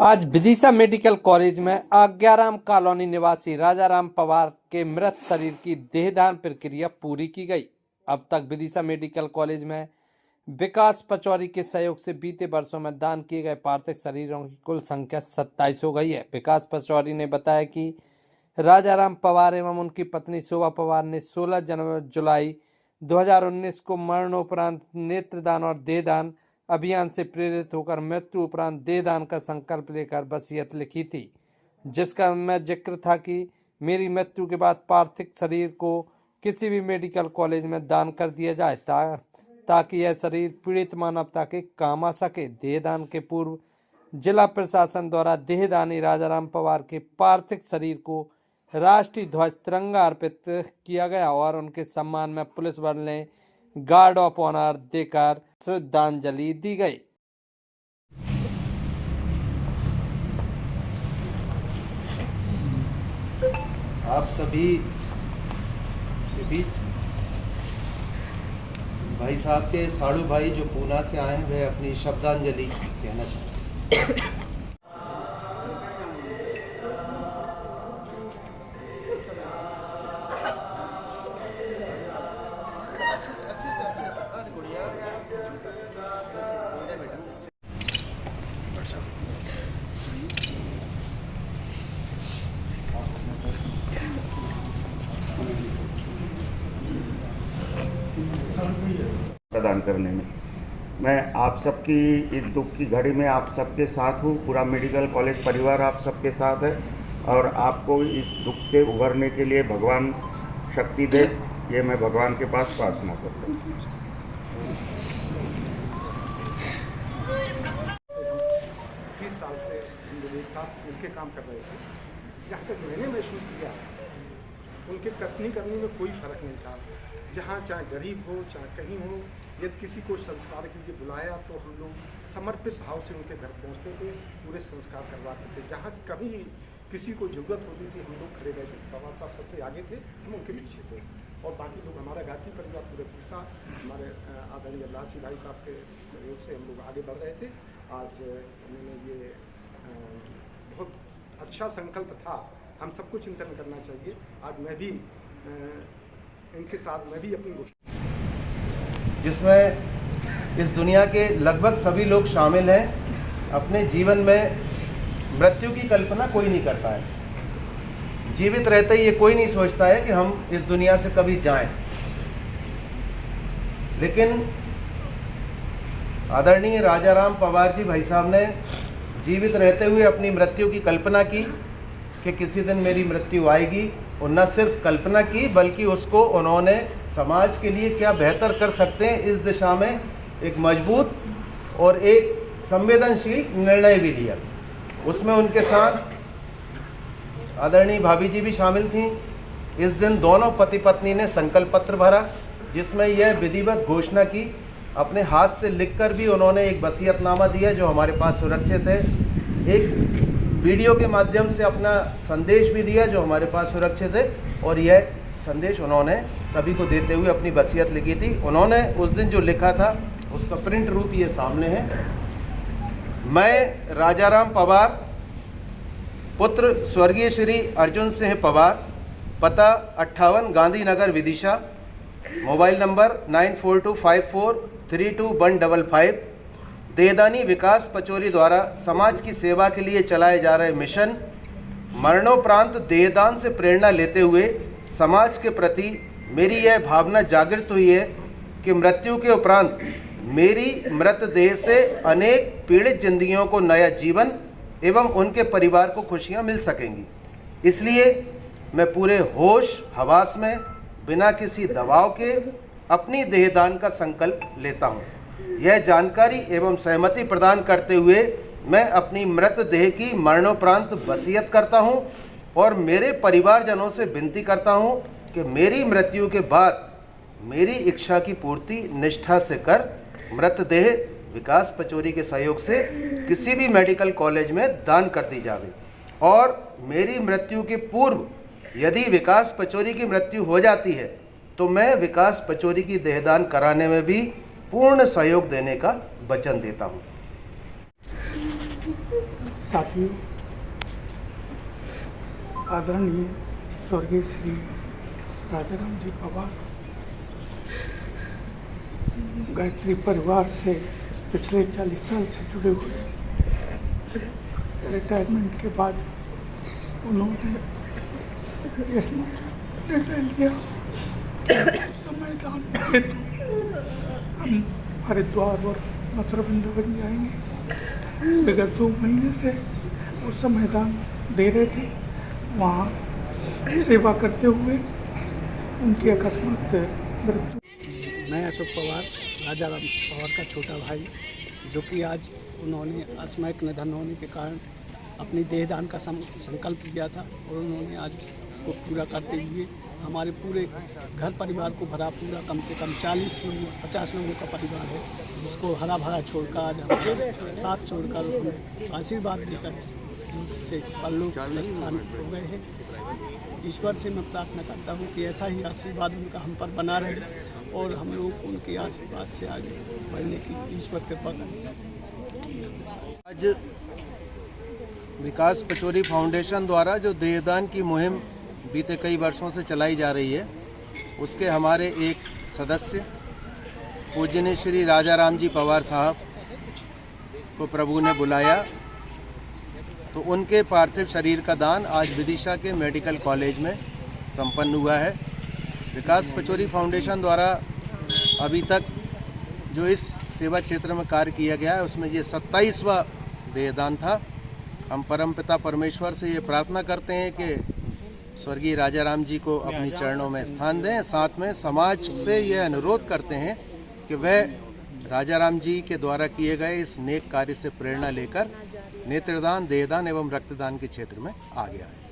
आज Vidisha medical college में Agyaram colony निवासी राजाराम पवार के मृत शरीर की देहदान प्रक्रिया पूरी की गई। अब तक विदिशा मेडिकल कॉलेज में विकास पचौरी के सहयोग से बीते वर्षों में दान किए गए पार्थिव शरीरों की कुल संख्या 27 हो गई है। विकास पचौरी ने बताया कि राजाराम पवार एवं उनकी पत्नी शोभा पवार ने 16 जुलाई 2019 को मरणोपरांत नेत्रदान और देहदान अभियान से प्रेरित होकर मृत्यु उपरांत देहदान का संकल्प लेकर वसीयत लिखी थी, जिसका में जिक्र था कि मेरी मृत्यु के बाद पार्थिव शरीर को किसी भी मेडिकल कॉलेज में दान कर दिया जाए ताकि यह शरीर पीड़ित मानवता के काम आ सके। देहदान के पूर्व जिला प्रशासन द्वारा देहदानी राजाराम पवार के पार्थिव शरीर को राष्ट्रीय ध्वज तिरंगा अर्पित किया गया और उनके सम्मान में पुलिस बल ने गार्ड ऑफ ऑनर देकर श्रद्धांजलि दी गई। आप सभी के बीच भाई साहब के साड़ू भाई जो पूना से आए हैं वे अपनी श्रद्धांजलि कहना चाहते हैं। प्रदान करने में मैं आप सबकी इस दुख की घड़ी में आप सबके साथ हूँ। पूरा मेडिकल कॉलेज परिवार आप सबके साथ है और आपको इस दुख से उभरने के लिए भगवान शक्ति दे, ये मैं भगवान के पास प्रार्थना करता हूँ। 30 साल से हम लोग एक साथ मिलकर काम कर रहे थे। जहाँ तक मैंने महसूस किया, उनके कथनी करने में कोई फ़र्क नहीं था। जहाँ चाहे गरीब हो चाहे कहीं हो, यदि किसी को संस्कार के लिए बुलाया तो हम लोग समर्पित भाव से उनके घर पहुँचते थे, पूरे संस्कार करवाते थे। जहाँ कभी किसी को ज़रूरत होती थी हम लोग खड़े रहते थे। पवार साहब सबसे आगे थे, हम उनके पीछे थे और बाकी लोग हमारा गाती परिवार पूरे पिस्सा हमारे आदरणीय लासी भाई साहब के सहयोग से हम लोग आगे बढ़ रहे थे। आज उन्होंने ये बहुत अच्छा संकल्प था, हम सबको चिंतन करना चाहिए। आज मैं भी इनके साथ मैं भी अपनी जिसमें इस दुनिया के लगभग सभी लोग शामिल हैं। अपने जीवन में मृत्यु की कल्पना कोई नहीं करता है। जीवित रहते ही ये कोई नहीं सोचता है कि हम इस दुनिया से कभी जाएं। लेकिन आदरणीय राजाराम पवार जी भाई साहब ने जीवित रहते हुए अपनी मृत्यु की कल्पना की कि किसी दिन मेरी मृत्यु आएगी, और न सिर्फ कल्पना की बल्कि उसको उन्होंने समाज के लिए क्या बेहतर कर सकते हैं इस दिशा में एक मजबूत और एक संवेदनशील निर्णय भी लिया। उसमें उनके साथ आदरणीय भाभी जी भी शामिल थीं। इस दिन दोनों पति पत्नी ने संकल्प पत्र भरा, जिसमें यह विधिवत घोषणा की। अपने हाथ से लिखकर भी उन्होंने एक वसीयतनामा दिया जो हमारे पास सुरक्षित है। एक वीडियो के माध्यम से अपना संदेश भी दिया जो हमारे पास सुरक्षित है, और यह संदेश उन्होंने सभी को देते हुए अपनी वसीयत लिखी थी। उन्होंने उस दिन जो लिखा था उसका प्रिंट रूप ये सामने है। मैं राजाराम पवार, पुत्र स्वर्गीय श्री अर्जुन सिंह पवार, पता 58 गांधीनगर विदिशा, मोबाइल नंबर 9425432155, देहदानी विकास पचौरी द्वारा समाज की सेवा के लिए चलाए जा रहे मिशन मरणोपरांत देहदान से प्रेरणा लेते हुए समाज के प्रति मेरी यह भावना जागृत हुई है कि मृत्यु के उपरांत मेरी मृतदेह से अनेक पीड़ित जिंदगियों को नया जीवन एवं उनके परिवार को खुशियां मिल सकेंगी। इसलिए मैं पूरे होश हवास में बिना किसी दबाव के अपनी देहदान का संकल्प लेता हूँ। यह जानकारी एवं सहमति प्रदान करते हुए मैं अपनी मृतदेह की मरणोपरांत वसीयत करता हूं और मेरे परिवारजनों से विनती करता हूं कि मेरी मृत्यु के बाद मेरी इच्छा की पूर्ति निष्ठा से कर मृतदेह विकास पचौरी के सहयोग से किसी भी मेडिकल कॉलेज में दान कर दी जावे, और मेरी मृत्यु के पूर्व यदि विकास पचौरी की मृत्यु हो जाती है तो मैं विकास पचौरी की देहदान कराने में भी पूर्ण सहयोग देने का वचन देता हूँ। साथियों, आदरणीय स्वर्गीय श्री राजाराम जी पवार गायत्री परिवार से पिछले 40 साल से जुड़े हुए। रिटायरमेंट के बाद उन्होंने निर्णय लिया संविधान हेतु हम हरिद्वार और मथुरा वृंदावन जाएंगे। विगत 2 महीने से वो संविधान दे रहे थे, वहाँ सेवा करते हुए उनकी अकस्मात मृत्यु। मैं अशोक पवार, राजाराम पवार का छोटा भाई, जो कि आज उन्होंने असामयिक निधन होने के कारण अपनी देहदान का संकल्प लिया था और उन्होंने आज उसको पूरा करते हुए हमारे पूरे घर परिवार को भरा पूरा कम से कम 50 लोगों का परिवार है, जिसको हरा भरा छोड़कर आज हमारे साथ छोड़कर उन्हें आशीर्वाद देकर से पल्लू स्थान हो गए हैं। ईश्वर से मैं प्रार्थना करता हूँ कि ऐसा ही आशीर्वाद उनका हम पर बना रहे और हम लोग उनके आशीर्वाद से आगे बढ़ने की ईश्वर कृपा करें। आज विकास पचौरी फाउंडेशन द्वारा जो देहदान की मुहिम बीते कई वर्षों से चलाई जा रही है, उसके हमारे एक सदस्य पूजनीय श्री राजाराम जी पवार साहब को प्रभु ने बुलाया, तो उनके पार्थिव शरीर का दान आज विदिशा के मेडिकल कॉलेज में संपन्न हुआ है। विकास पचौरी फाउंडेशन द्वारा अभी तक जो इस सेवा क्षेत्र में कार्य किया गया है, उसमें ये 27वां देहदान था। हम परमपिता परमेश्वर से ये प्रार्थना करते हैं कि स्वर्गीय राजाराम जी को अपनी चरणों में स्थान दें। साथ में समाज से यह अनुरोध करते हैं कि वह राजाराम जी के द्वारा किए गए इस नेक कार्य से प्रेरणा लेकर नेत्रदान, देहदान एवं रक्तदान के क्षेत्र में आगे आए।